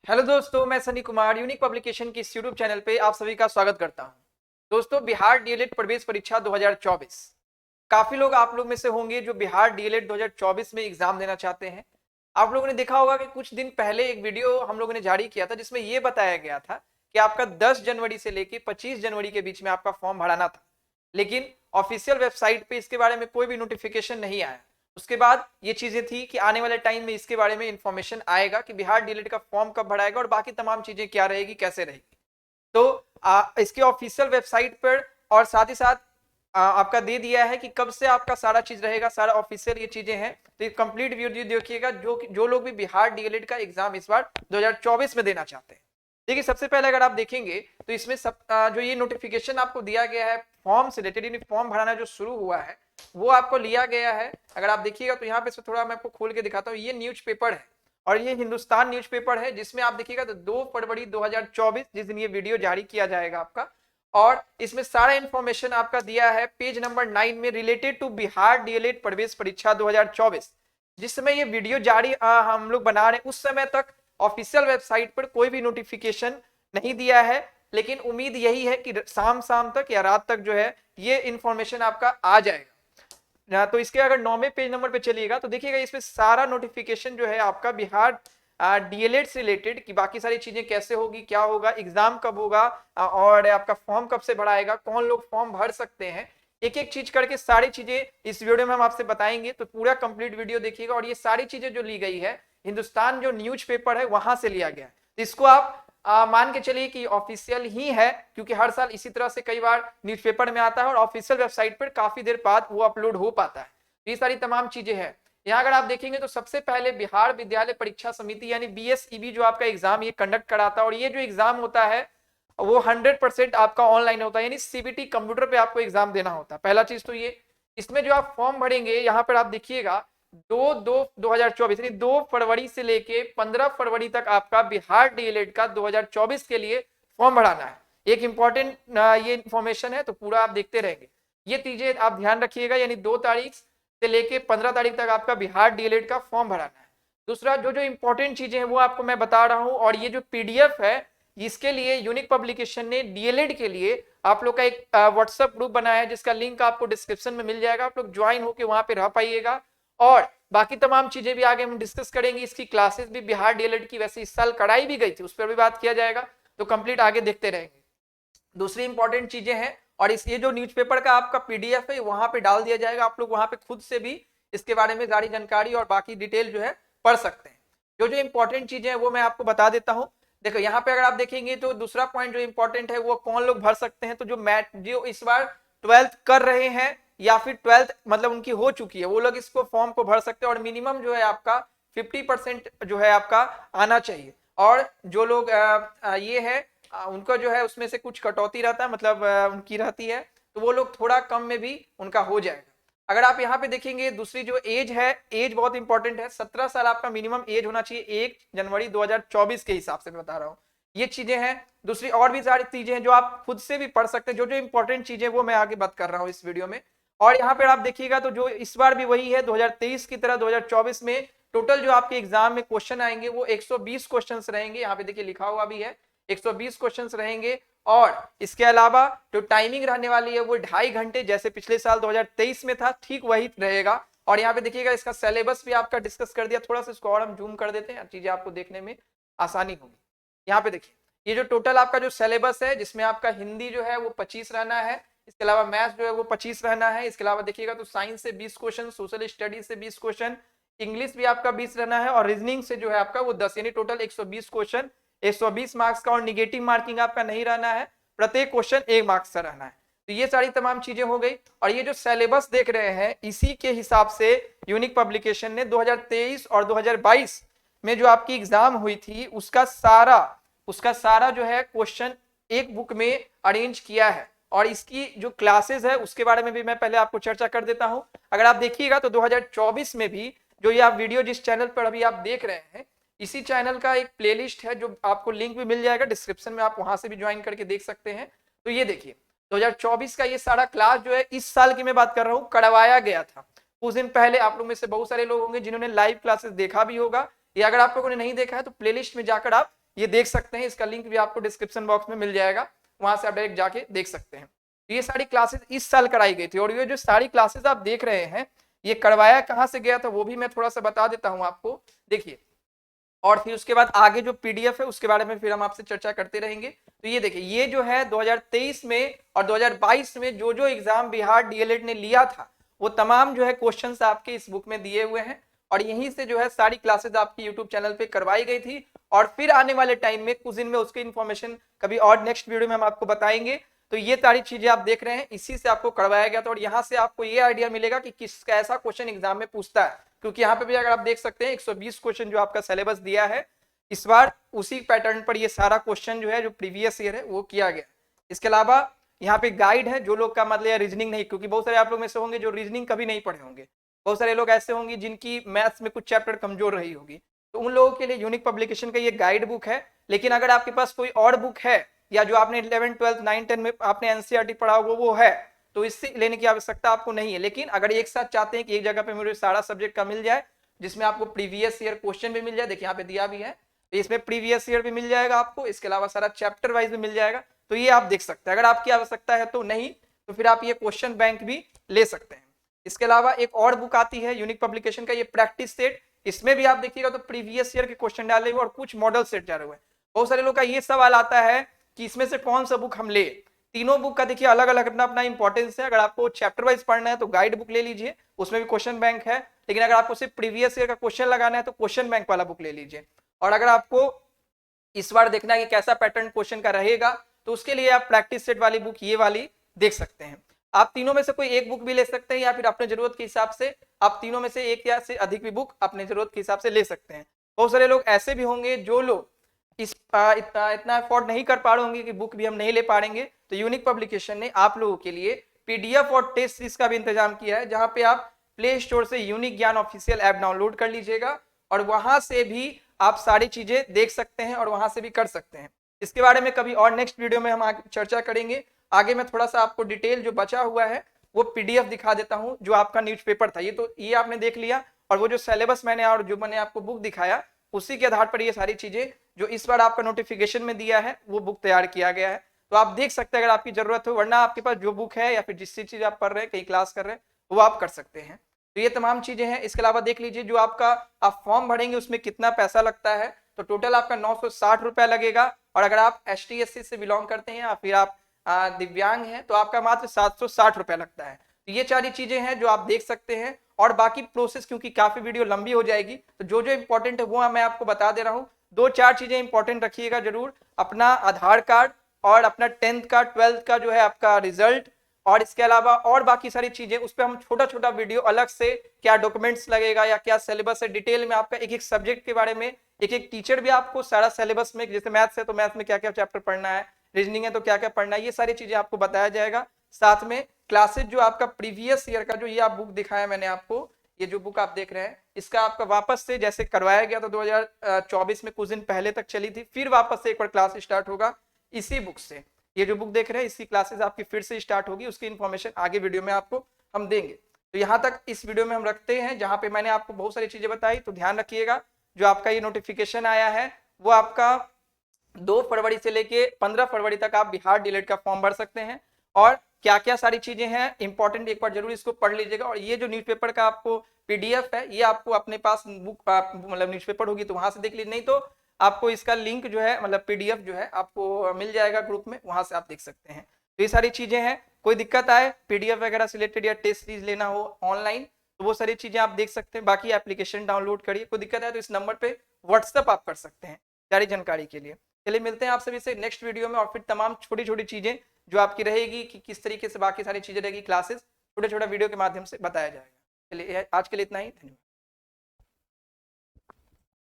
Hello दोस्तों, मैं Sunny Kumar unique publication की इस यूट्यूब चैनल पे आप सभी का स्वागत करता हूं। दोस्तों, बिहार डीएलएड प्रवेश परीक्षा 2024 काफी लोग आप लोग में से होंगे जो बिहार डीएलएड 2024 में एग्जाम देना चाहते हैं। आप लोगों ने देखा होगा कि कुछ दिन पहले एक वीडियो हम लोगों ने जारी किया था जिसमें यह बताया गया था कि आपका 10 जनवरी से लेकर 25 जनवरी के बीच में आपका फॉर्म भराना था, लेकिन ऑफिशियल वेबसाइट पे इसके बारे में कोई भी नोटिफिकेशन नहीं आया। उसके बाद ये चीजें थी कि आने वाले टाइम में इसके बारे में इंफॉर्मेशन आएगा कि बिहार डीएलएड का फॉर्म कब भराएगा और बाकी तमाम चीजें क्या रहेगी, कैसे रहेगी। तो इसके ऑफिशियल वेबसाइट पर और साथ ही साथ आपका दे दिया है कि कब से आपका सारा चीज रहेगा, सारा ऑफिशियल ये चीजें हैं। तो कंप्लीट वीडियो देखिएगा जो लोग भी बिहार डीएलएड का एग्जाम इस बार 2024 में देना चाहते हैं। देखिए, सबसे पहले अगर आप देखेंगे तो इसमें जो ये नोटिफिकेशन आपको दिया गया है फॉर्म से रिलेटेड, फॉर्म भराना जो शुरू हुआ है वो आपको लिया गया है। अगर आप देखिएगा तो यहाँ पे थोड़ा मैं आपको खोल के दिखाता हूँ। ये न्यूज़पेपर है और ये हिंदुस्तान न्यूज़पेपर है, जिसमें आप देखिएगा तो 2 फरवरी 2024 जिस दिन ये वीडियो जारी किया जाएगा आपका, और इसमें सारा इंफॉर्मेशन आपका दिया है पेज नंबर 9 में रिलेटेड टू बिहार डीएलएड प्रवेश परीक्षा 2024। जिस समय ये वीडियो जारी हम लोग बना रहे हैं उस समय तक ऑफिशियल वेबसाइट पर कोई भी नोटिफिकेशन नहीं दिया है, लेकिन उम्मीद यही है कि शाम तक या रात तक जो है ये इंफॉर्मेशन आपका आ जाएगा। तो इसके अगर 9वें पेज नंबर पे चलिएगा तो देखिएगा इसमें सारा नोटिफिकेशन जो है आपका बिहार डीएलएड से रिलेटेड कि बाकी सारी चीजें कैसे होगी, क्या होगा, एग्जाम कब होगा, और आपका फॉर्म कब से भराएगा, कौन लोग फॉर्म भर सकते हैं, एक एक चीज करके सारी चीजें इस वीडियो में हम आपसे बताएंगे। तो पूरा कंप्लीट वीडियो देखिएगा। और ये सारी चीजें जो ली गई है हिंदुस्तान जो न्यूज़पेपर है वहां से लिया गया है, तो इसको आप मान के चलिए कि ऑफिशियल ही है, क्योंकि हर साल इसी तरह से कई बार न्यूज़पेपर में आता है और ऑफिशियल वेबसाइट पर काफी देर बाद वो अपलोड हो पाता है। ये सारी तमाम चीजें हैं। यहाँ अगर आप देखेंगे तो सबसे पहले बिहार विद्यालय परीक्षा समिति यानी बीएसईबी जो आपका एग्जाम ये कंडक्ट कराता है, और ये जो एग्जाम होता है वो 100% आपका ऑनलाइन होता है, यानी सीबीटी कंप्यूटर पे आपको एग्जाम देना होता है। पहला चीज तो ये। इसमें जो आप फॉर्म भरेंगे यहाँ पर आप देखिएगा 2/2/2024 यानी 2 फरवरी से लेके 15 फरवरी तक आपका बिहार डीएलएड का 2024 के लिए फॉर्म भराना है। एक इंपॉर्टेंट ये इंफॉर्मेशन है, तो पूरा आप देखते रहेंगे। ये चीजें आप ध्यान रखिएगा, यानी 2 तारीख से लेके 15 तारीख तक आपका बिहार डीएलएड का फॉर्म भराना है। दूसरा जो जो इंपॉर्टेंट चीजें हैं वो आपको मैं बता रहा हूं, और ये जो पीडीएफ है इसके लिए यूनिक पब्लिकेशन ने डीएलएड के लिए आप लोग का एक व्हाट्सएप ग्रुप बनाया है, जिसका लिंक आपको डिस्क्रिप्शन में मिल जाएगा। आप लोग ज्वाइन होकर वहां पे रह पाइएगा, और बाकी तमाम चीजें भी आगे हम डिस्कस करेंगे। इसकी क्लासेस भी बिहार डीएलएड की वैसे इस साल कराई भी गई थी, उस पर भी बात किया जाएगा, तो कंप्लीट आगे देखते रहेंगे। दूसरी इंपॉर्टेंट चीजें हैं, और इस ये जो न्यूज़पेपर का आपका पीडीएफ है वहां पे डाल दिया जाएगा। आप लोग वहां पे खुद से भी इसके बारे में सारी जानकारी और बाकी डिटेल जो है पढ़ सकते हैं। जो जो इंपॉर्टेंट चीजें हैं वो मैं आपको बता देता हूं। देखो यहाँ पे अगर आप देखेंगे तो दूसरा पॉइंट जो इंपॉर्टेंट है वो कौन लोग भर सकते हैं। तो जो इस बार 12th कर रहे हैं या फिर 12th मतलब उनकी हो चुकी है वो लोग इसको फॉर्म को भर सकते हैं, और मिनिमम जो है आपका 50% जो है आपका आना चाहिए। और जो लोग ये है उनका जो है उसमें से कुछ कटौती रहता है, मतलब उनकी रहती है, तो वो लोग थोड़ा कम में भी उनका हो जाएगा। अगर आप यहाँ पे देखेंगे दूसरी जो एज है, एज बहुत इंपॉर्टेंट है। 17 साल आपका मिनिमम एज होना चाहिए 1 जनवरी 2024 के हिसाब से मैं बता रहा हूँ। ये चीजें हैं। दूसरी और भी सारी चीजें हैं जो आप खुद से भी पढ़ सकते हैं। जो जो इंपॉर्टेंट चीजें वो मैं आगे बात कर रहा हूँ इस वीडियो में। और यहाँ पे आप देखिएगा तो जो इस बार भी वही है 2023 की तरह 2024 में टोटल जो आपके एग्जाम में क्वेश्चन आएंगे वो 120 क्वेश्चन रहेंगे। यहाँ पे देखिए लिखा हुआ भी है 120 क्वेश्चन रहेंगे। और इसके अलावा जो टाइमिंग रहने वाली है वो 2.5 घंटे, जैसे पिछले साल 2023 में था ठीक वही रहेगा। और यहाँ पे देखिएगा इसका सिलेबस भी आपका डिस्कस कर दिया। थोड़ा सा इसको और हम जूम कर देते हैं, चीजें आपको देखने में आसानी होगी। यहाँ पे देखिए ये जो टोटल आपका जो सिलेबस है जिसमें आपका हिंदी जो है वो 25 रहना है, इसके अलावा मैथ्स जो है वो 25 रहना है। इसके अलावा देखिएगा तो साइंस से 20 क्वेश्चन, सोशल स्टडीज से 20 क्वेश्चन, इंग्लिश भी आपका 20 रहना है, और रीजनिंग से जो है आपका वो 10, यानी टोटल 120 क्वेश्चन, 120 मार्क्स का। और निगेटिव मार्किंग आपका नहीं रहना है, प्रत्येक क्वेश्चन 1 मार्क्स का रहना है। तो ये सारी तमाम चीजें हो गई। और ये जो सिलेबस देख रहे हैं इसी के हिसाब से यूनिक पब्लिकेशन ने 2023 और 2022 में जो आपकी एग्जाम हुई थी उसका सारा जो है क्वेश्चन एक बुक में अरेंज किया है। और इसकी जो क्लासेस है उसके बारे में भी मैं पहले आपको चर्चा कर देता हूं। अगर आप देखिएगा तो 2024 में भी जो ये आप वीडियो जिस चैनल पर अभी आप देख रहे हैं इसी चैनल का एक प्लेलिस्ट है, जो आपको लिंक भी मिल जाएगा डिस्क्रिप्शन में, आप वहां से भी ज्वाइन करके देख सकते हैं। तो ये देखिए 2024 का ये सारा क्लास जो है इस साल की मैं बात कर रहा हूँ करवाया गया था कुछ दिन पहले। आप लोग में से बहुत सारे लोग होंगे जिन्होंने लाइव क्लासेस देखा भी होगा, या अगर आप लोगों ने नहीं देखा है तो प्लेलिस्ट में जाकर आप ये देख सकते हैं, इसका लिंक भी आपको डिस्क्रिप्शन बॉक्स में मिल जाएगा, वहां से आप डायरेक्ट जाके देख सकते हैं। ये सारी क्लासेस इस साल कराई गई थी, और ये जो सारी क्लासेस आप देख रहे हैं ये करवाया कहाँ से गया था वो भी मैं थोड़ा सा बता देता हूँ आपको, देखिए। और फिर उसके बाद आगे जो पीडीएफ है उसके बारे में फिर हम आपसे चर्चा करते रहेंगे। तो ये देखिए, ये जो है 2023 में और 2022 में जो जो एग्जाम बिहार डीएलएड ने लिया था वो तमाम जो है क्वेश्चंस आपके इस बुक में दिए हुए हैं, और यहीं से जो है सारी क्लासेस आपकी यूट्यूब चैनल पे करवाई गई थी। और फिर आने वाले टाइम में कुछ दिन में उसकी इन्फॉर्मेशन कभी और नेक्स्ट वीडियो में हम आपको बताएंगे। तो ये सारी चीजें आप देख रहे हैं इसी से आपको करवाया गया था, और यहाँ से आपको ये आइडिया मिलेगा कि किस कैसा क्वेश्चन एग्जाम में पूछता है, क्योंकि यहाँ पे भी अगर आप देख सकते हैं 120 क्वेश्चन जो आपका सिलेबस दिया है इस बार उसी पैटर्न पर ये सारा क्वेश्चन जो है जो प्रीवियस ईयर है वो किया गया। इसके अलावा यहाँ पे गाइड है, जो लोग का मतलब रीजनिंग नहीं, क्योंकि बहुत सारे आप लोग में से होंगे जो रीजनिंग कभी नहीं पढ़े होंगे, बहुत सारे लोग ऐसे होंगे जिनकी मैथ्स में कुछ चैप्टर कमजोर रही होगी, तो उन लोगों के लिए यूनिक पब्लिकेशन का ये गाइड बुक है। लेकिन अगर आपके पास कोई और बुक है या जो आपने 11, 12, 9, 10 में आपने एनसीईआरटी पढ़ा वो है, तो इससे लेने की आवश्यकता आपको नहीं है। लेकिन अगर एक साथ चाहते हैं कि एक जगह पे मुझे सारा सब्जेक्ट का मिल जाए, जिसमें आपको प्रीवियस ईयर क्वेश्चन भी मिल जाए, देखिए यहाँ पे दिया भी है, तो इसमें प्रीवियस ईयर भी मिल जाएगा आपको, इसके अलावा सारा चैप्टर वाइज भी मिल जाएगा, तो ये आप देख सकते हैं। अगर आपकी आवश्यकता है तो नहीं, तो फिर आप ये क्वेश्चन बैंक भी ले सकते हैं। इसके अलावा एक और बुक आती है यूनिक पब्लिकेशन का, ये प्रैक्टिस सेट, इसमें भी आप देखिएगा तो प्रीवियस ईयर के क्वेश्चन डाले हुए और कुछ मॉडल सेट डाले हुए हैं। बहुत सारे लोग का ये सवाल आता है कि इसमें से कौन सा बुक हम ले। तीनों बुक का देखिए अलग अलग अपना अपना इंपॉर्टेंस है। अगर आपको चैप्टर वाइज पढ़ना है तो गाइड बुक ले लीजिए, उसमें भी क्वेश्चन बैंक है। लेकिन अगर आपको सिर्फ प्रीवियस ईयर का क्वेश्चन लगाना है तो क्वेश्चन बैंक वाला बुक ले लीजिए। और अगर आपको इस बार देखना है कि कैसा पैटर्न क्वेश्चन का रहेगा, तो उसके लिए आप प्रैक्टिस सेट वाली बुक ये वाली देख सकते हैं। आप तीनों में से कोई एक बुक भी ले सकते हैं, या फिर अपने जरूरत के हिसाब से आप तीनों में से एक या से अधिक भी बुक अपने जरूरत के हिसाब से ले सकते हैं। बहुत सारे लोग ऐसे भी होंगे जो लोग इतना अफोर्ड नहीं कर पा रहे होंगे कि बुक भी हम नहीं ले पाएंगे, तो यूनिक पब्लिकेशन ने आप लोगों के लिए पीडीएफ और टेस्ट सीरीज का भी इंतजाम किया है, जहां पे आप प्ले स्टोर से यूनिक ज्ञान ऑफिशियल ऐप डाउनलोड कर लीजिएगा और वहां से भी आप सारी चीजें देख सकते हैं और वहां से भी कर सकते हैं। इसके बारे में कभी और नेक्स्ट वीडियो में हम आगे चर्चा करेंगे। आगे मैं थोड़ा सा आपको डिटेल जो बचा हुआ है वो पीडीएफ दिखा देता हूं, जो आपका न्यूज़पेपर था, ये आपने देख लिया, और वो जो सिलेबस मैंने और जो मैंने आपको बुक दिखाया उसी के आधार पर ये सारी चीजें जो इस बार आपका नोटिफिकेशन में दिया है वो बुक तैयार किया गया है। तो आप देख सकते हैं अगर आपकी जरूरत हो, वरना आपके पास जो बुक है या फिर जिस चीज आप पढ़ रहे हैं, कहीं क्लास कर रहे हैं, वो आप कर सकते हैं। तो ये तमाम चीजें हैं। इसके अलावा देख लीजिए जो आपका आप फॉर्म भरेंगे उसमें कितना पैसा लगता है, तो टोटल आपका 960 रुपया लगेगा। और अगर आप ST SC से बिलोंग करते हैं या फिर आप दिव्यांग हैं तो आपका मात्र 760 रुपया लगता है। तो ये सारी चीजें हैं जो आप देख सकते हैं। और बाकी प्रोसेस क्योंकि काफी वीडियो लंबी हो जाएगी, तो जो जो इंपॉर्टेंट है वो मैं आपको बता दे रहा हूँ। 2-4 चीजें इंपॉर्टेंट रखिएगा जरूर, अपना आधार कार्ड और अपना 10th का 12th का जो है आपका रिजल्ट, और इसके अलावा और बाकी सारी चीजें उस पर हम छोटा छोटा वीडियो अलग से, क्या डॉक्यूमेंट्स लगेगा या क्या सिलेबस है, डिटेल में आपका एक एक सब्जेक्ट के बारे में, एक एक टीचर भी आपको सारा सिलेबस में, जैसे मैथ्स है तो मैथ्स में क्या क्या चैप्टर पढ़ना है, रीजनिंग है तो क्या क्या पढ़ना है, ये सारी चीजें आपको बताया जाएगा। साथ में क्लासेज जो आपका प्रीवियस ईयर का जो ये आप बुक दिखाया मैंने आपको, ये जो बुक आप देख रहे हैं इसका आपका वापस से जैसे करवाया गया था 2024 में, कुछ दिन पहले तक चली थी, फिर वापस से एक बार क्लास स्टार्ट होगा इसी बुक से। ये जो बुक देख रहे हैं इसकी क्लासेस आपकी फिर से स्टार्ट होगी, उसकी इन्फॉर्मेशन आगे वीडियो में आपको हम देंगे। तो यहाँ तक इस वीडियो में हम रखते हैं, जहाँ पे मैंने आपको बहुत सारी चीजें बताई। तो ध्यान रखिएगा जो आपका ये नोटिफिकेशन आया है वो आपका 2 फरवरी से लेके 15 फरवरी तक आप बिहार डीएलएड का फॉर्म भर सकते हैं। और क्या क्या सारी चीजें हैं इंपॉर्टेंट, एक बार जरूर इसको पढ़ लीजिएगा। और ये जो न्यूज़पेपर का आपको पीडीएफ है ये आपको अपने पास बुक मतलब न्यूज़पेपर होगी तो वहां से देख लीजिए, नहीं तो आपको इसका लिंक जो है मतलब पीडीएफ जो है आपको मिल जाएगा ग्रुप में, वहां से आप देख सकते हैं। तो ये सारी चीजें हैं। कोई दिक्कत आए पीडीएफ वगैरह से रिलेटेड या टेस्ट सीरीज लेना हो ऑनलाइन तो वो सारी चीजें आप देख सकते हैं। बाकी एप्लीकेशन डाउनलोड करिए, कोई दिक्कत है तो इस नंबर पे व्हाट्सएप आप कर सकते हैं सारी जानकारी के लिए। चलिए मिलते हैं आप सभी से नेक्स्ट वीडियो में, और फिर तमाम छोटी छोटी चीजें जो आपकी रहेगी कि किस तरीके से बाकी सारी चीजें रहेगी, क्लासेस छोटे छोटे वीडियो के माध्यम से बताया जाएगा। चलिए आज के लिए इतना ही, धन्यवाद।